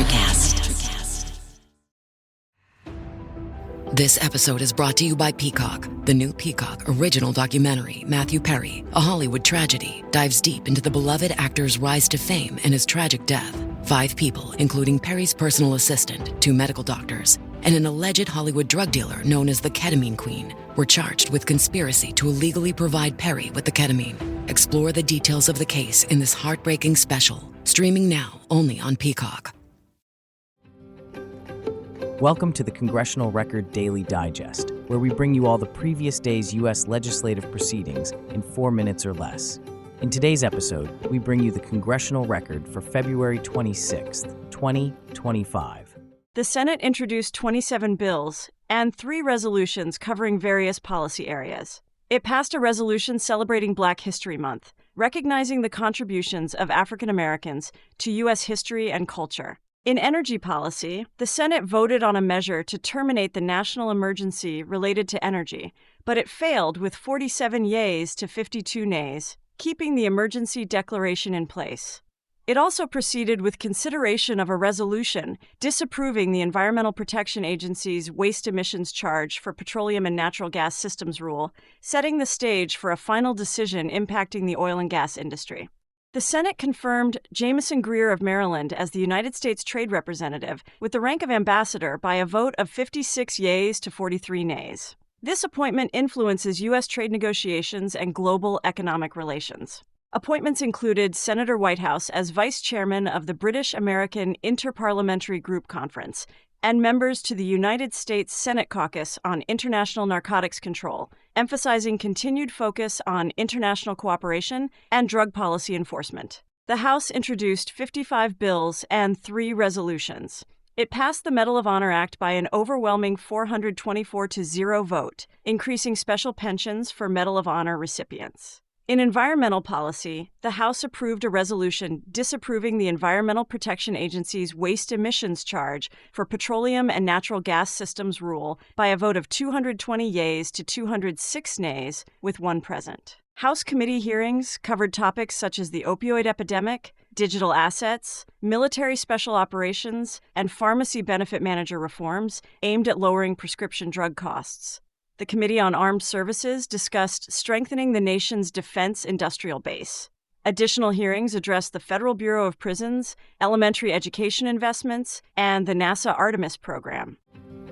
ElectraCast. This episode is brought to you by Peacock. The new Peacock original documentary, Matthew Perry, A Hollywood Tragedy, dives deep into the beloved actor's rise to fame and his tragic death. 5 people, including Perry's personal assistant, 2 medical doctors, and an alleged Hollywood drug dealer known as the Ketamine Queen, were charged with conspiracy to illegally provide Perry with the ketamine. Explore the details of the case in this heartbreaking special, streaming now only on Peacock. Welcome to the Congressional Record Daily Digest, where we bring you all the previous day's U.S. legislative proceedings in 4 minutes or less. In today's episode, we bring you the Congressional Record for February 26, 2025. The Senate introduced 27 bills and 3 resolutions covering various policy areas. It passed a resolution celebrating Black History Month, recognizing the contributions of African Americans to U.S. history and culture. In energy policy, the Senate voted on a measure to terminate the national emergency related to energy, but it failed with 47 yeas to 52 nays, keeping the emergency declaration in place. It also proceeded with consideration of a resolution disapproving the Environmental Protection Agency's waste emissions charge for petroleum and natural gas systems rule, setting the stage for a final decision impacting the oil and gas industry. The Senate confirmed Jamison Greer of Maryland as the United States Trade Representative with the rank of ambassador by a vote of 56 yeas to 43 nays. This appointment influences U.S. trade negotiations and global economic relations. Appointments included Senator Whitehouse as Vice Chairman of the British American Interparliamentary Group Conference and members to the United States Senate Caucus on International Narcotics Control, emphasizing continued focus on international cooperation and drug policy enforcement. The House introduced 55 bills and 3 resolutions. It passed the Medal of Honor Act by an overwhelming 424-0 vote, increasing special pensions for Medal of Honor recipients. In environmental policy, the House approved a resolution disapproving the Environmental Protection Agency's waste emissions charge for petroleum and natural gas systems rule by a vote of 220 yeas to 206 nays, with 1 present. House committee hearings covered topics such as the opioid epidemic, digital assets, military special operations, and pharmacy benefit manager reforms aimed at lowering prescription drug costs. The Committee on Armed Services discussed strengthening the nation's defense industrial base. Additional hearings addressed the Federal Bureau of Prisons, elementary education investments, and the NASA Artemis program.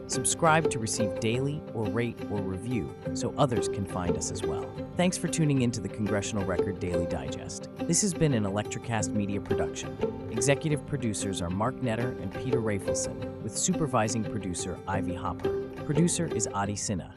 Subscribe to receive daily or rate or review so others can find us as well. Thanks for tuning in to the Congressional Record Daily Digest. This has been an ElectraCast media production. Executive producers are Mark Netter and Peter Rafelson, with supervising producer Ivy Hopper. Producer is Adi Sinha.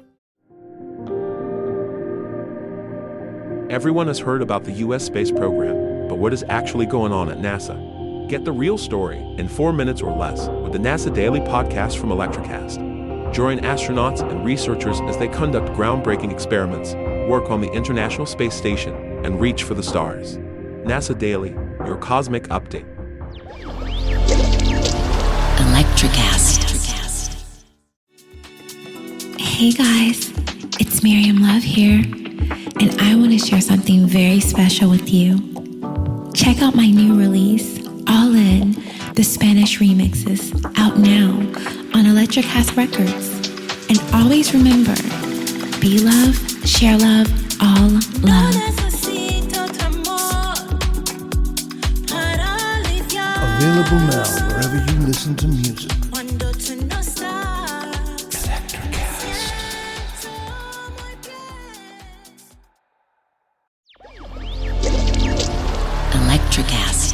Everyone has heard about the U.S. space program, but what is actually going on at NASA? Get the real story in 4 minutes or less with the NASA Daily Podcast from ElectraCast. Join astronauts and researchers as they conduct groundbreaking experiments, work on the International Space Station, and reach for the stars. NASA Daily, your cosmic update. ElectraCast. Hey guys, it's Miriam Love here, and I want to share something very special with you. Check out my new release, All In, the Spanish remixes, out now on ElectraCast Records. And always remember, be love, share love, all love. Available now wherever you listen to music. ElectraCast.